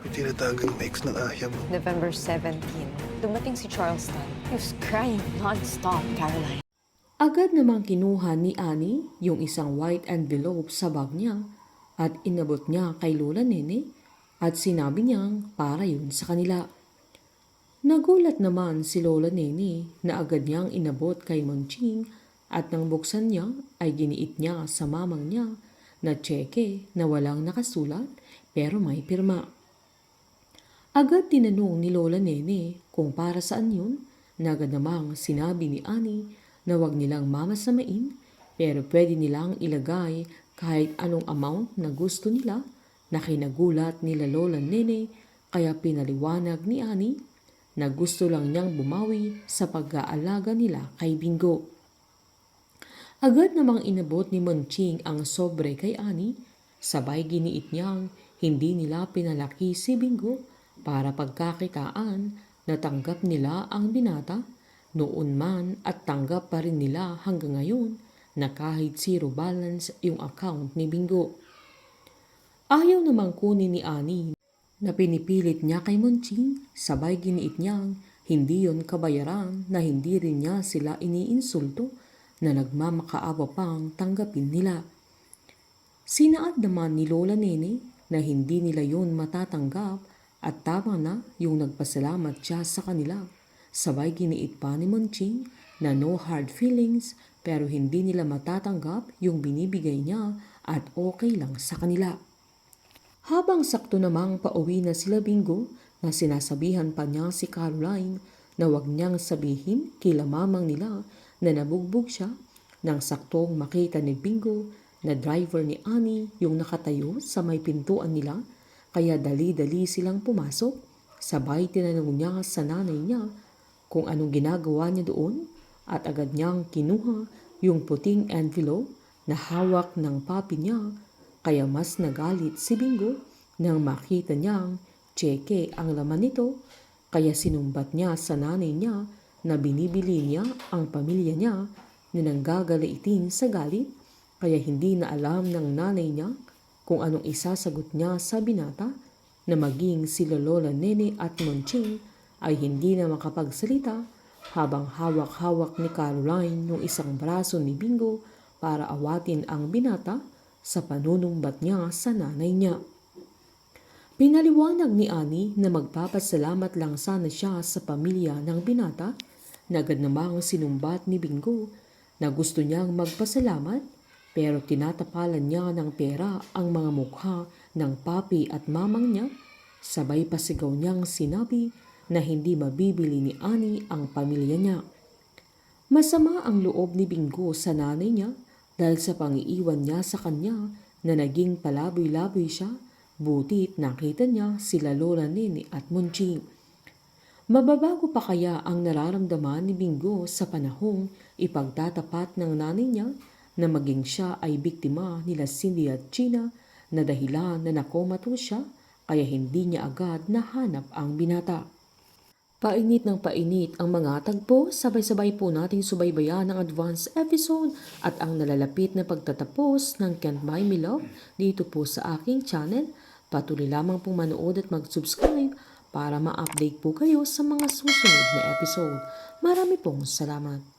Tinatagal ng ex ng ahya mo. November 17, dumating si Charleston. He was crying non-stop, Caroline. Agad namang kinuha ni Annie yung isang white envelope sa bag niya at inabot niya kay Lola Nene at sinabi niyang para yun sa kanila. Nagulat naman si Lola Nene na agad niyang inabot kay Monching at nang buksan niya ay giniit niya sa mamang niya na tseke na walang nakasulat pero may pirma. Agad tinanong ni Lola Nene kung para saan yun na agad namang sinabi ni Annie na wag nilang mamasamain pero pwede nilang ilagay kahit anong amount na gusto nila na kinagulat nila Lola Nene kaya pinaliwanag ni Annie na gusto lang niyang bumawi sa pag-aalaga nila kay Bingo. Agad namang inabot ni Monching ang sobre kay Annie, sabay giniit niyang hindi nila pinalaki si Bingo para pagkakitaan na tanggap nila ang binata noon man at tanggap pa rin nila hanggang ngayon na kahit zero balance yung account ni Bingo. Ayaw namang kunin ni Annie na pinipilit niya kay Monching, sabay giniit niyang hindi yon kabayaran na hindi rin niya sila iniinsulto na nagmamakaawa pang tanggapin nila. Sinaad naman ni Lola Nene na hindi nila yon matatanggap at tama na yung nagpasalamat siya sa kanila. Sabay giniit pa ni Monching na no hard feelings pero hindi nila matatanggap yung binibigay niya at okay lang sa kanila. Habang sakto namang pauwi na sila Bingo na sinasabihan pa niya si Caroline na wag niyang sabihin kila mamang nila na nabugbog siya nang saktong makita ni Bingo na driver ni Annie yung nakatayo sa may pintuan nila kaya dali-dali silang pumasok. Sabay tinanong niya sa nanay niya kung anong ginagawa niya doon at agad niyang kinuha yung puting envelope na hawak ng papi niya kaya mas nagalit si Bingo nang makita niyang tseke ang laman nito kaya sinumbat niya sa nanay niya na binibili niya ang pamilya niya na nanggagalitin sa galit kaya hindi na alam ng nanay niya kung anong isasagot niya sa binata na maging sila Lola Nene at Monching ay hindi na makapagsalita habang hawak-hawak ni Caroline yung isang braso ni Bingo para awatin ang binata sa panunumbat niya sa nanay niya. Pinaliwanag ni Annie na magpapasalamat lang sana siya sa pamilya ng binata na agad namang sinumbat ni Bingo na gusto niyang magpasalamat pero tinatapalan niya ng pera ang mga mukha ng papi at mamang niya. Sabay pasigaw niyang sinabi na hindi mabibili ni Annie ang pamilya niya. Masama ang loob ni Bingo sa nanay niya dahil sa pangiiwan niya sa kanya na naging palaboy-laboy siya, butit nakita niya sila Lola Nene at Monching. Mababago pa kaya ang nararamdaman ni Bingo sa panahong ipagtatapat ng nanay niya na maging siya ay biktima nila Cindy at Gina na dahilan na nakomatose siya kaya hindi niya agad nahanap ang binata. Painit ng painit ang mga tagpo, sabay-sabay po nating subaybayan ang advance episode at ang nalalapit na pagtatapos ng Can't Buy Me Love dito po sa aking channel. Patuloy lamang pong manood at mag-subscribe para ma-update po kayo sa mga susunod na episode. Marami pong salamat.